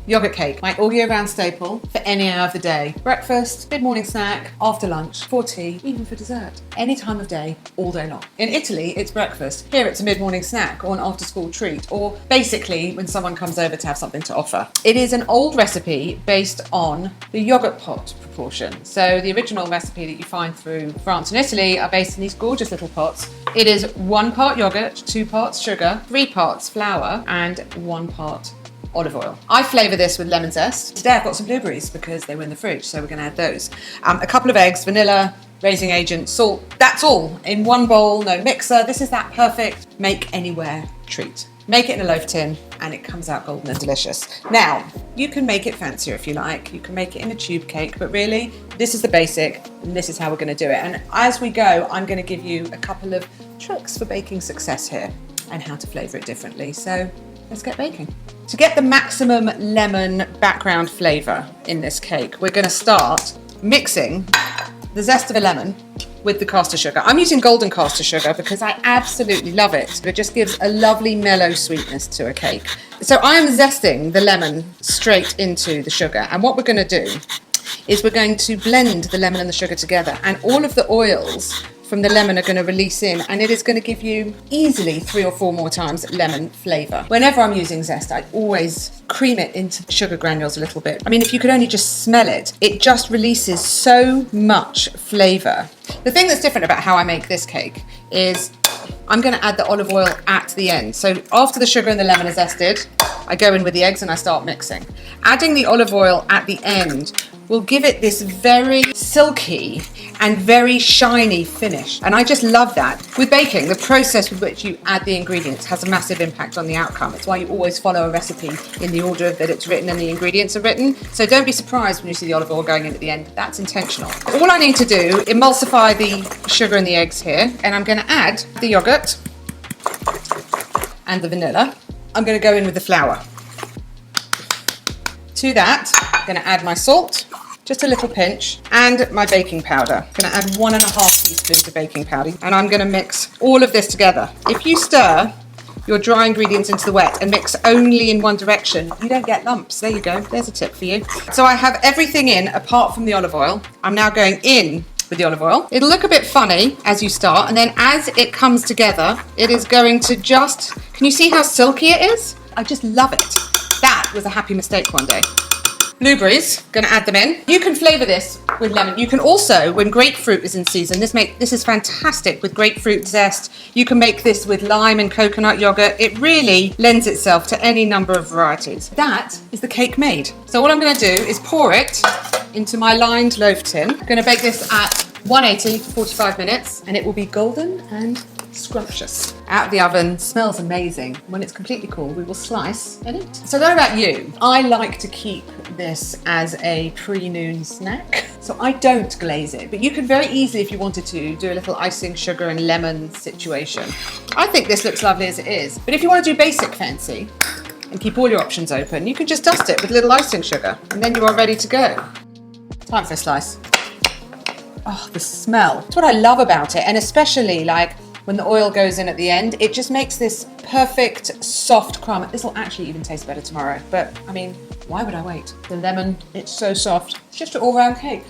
Yogurt cake, my all year round staple for any hour of the day. Breakfast, mid-morning snack, after lunch, for tea, even for dessert. Any time of day, all day long. In Italy, it's breakfast. Here it's a mid-morning snack or an after-school treat, or basically when someone comes over to have something to offer. It is an old recipe based on the yogurt pot proportion. So the original recipe that you find through France and Italy are based in these gorgeous little pots. It is 1 part yogurt, 2 parts sugar, 3 parts flour, and 1 part olive oil. I flavour this with lemon zest. Today I've got some blueberries because they were in the fridge, so we're going to add those. A couple of eggs, vanilla, raising agent, salt. That's all in one bowl, no mixer. This is that perfect make anywhere treat. Make it in a loaf tin and it comes out golden and delicious. Now, you can make it fancier if you like. You can make it in a tube cake, but really, this is the basic and this is how we're going to do it. And as we go, I'm going to give you a couple of tricks for baking success here and how to flavour it differently. So let's get baking. To get the maximum lemon background flavour in this cake, we're going to start mixing the zest of a lemon with the caster sugar. I'm using golden caster sugar because I absolutely love it. It just gives a lovely mellow sweetness to a cake. So I am zesting the lemon straight into the sugar, and what we're going to do is we're going to blend the lemon and the sugar together, and all of the oils from the lemon are going to release in, and it is going to give you easily 3 or 4 more times lemon flavour. Whenever I'm using zest, I always cream it into sugar granules a little bit. I mean, if you could only just smell it, it just releases so much flavour. The thing that's different about how I make this cake is I'm going to add the olive oil at the end. So after the sugar and the lemon are zested, I go in with the eggs and I start mixing. Adding the olive oil at the end will give it this very silky and very shiny finish. And I just love that. With baking, the process with which you add the ingredients has a massive impact on the outcome. It's why you always follow a recipe in the order that it's written and the ingredients are written. So don't be surprised when you see the olive oil going in at the end. That's intentional. All I need to do, emulsify the sugar and the eggs here, and I'm going to add the yogurt and the vanilla. I'm going to go in with the flour. To that, I'm going to add my salt, just a little pinch, and my baking powder. I'm going to add 1.5 teaspoons of baking powder, and I'm going to mix all of this together. If you stir your dry ingredients into the wet and mix only in one direction, you don't get lumps. There you go. There's a tip for you. So I have everything in apart from the olive oil. I'm now going in with the olive oil. It'll look a bit funny as you start, and then as it comes together, it is going to just, can you see how silky it is? I just love it. That was a happy mistake one day. Blueberries, gonna add them in. You can flavour this with lemon. You can also, when grapefruit is in season, this is fantastic with grapefruit zest. You can make this with lime and coconut yogurt. It really lends itself to any number of varieties. That is the cake made. So all I'm gonna do is pour it into my lined loaf tin. I'm gonna bake this at 180 for 45 minutes, and it will be golden and scrumptious. Out of the oven, smells amazing. When it's completely cool, we will slice and eat. So I don't know about you, I like to keep this as a pre-noon snack. So I don't glaze it, but you could very easily, if you wanted to, do a little icing sugar and lemon situation. I think this looks lovely as it is, but if you want to do basic fancy and keep all your options open, you can just dust it with a little icing sugar, and then you are ready to go. Time for a slice. Oh, the smell. That's what I love about it, and especially like when the oil goes in at the end, it just makes this perfect soft crumb. This will actually even taste better tomorrow, but I mean, why would I wait? The lemon, it's so soft. It's just an all-round cake.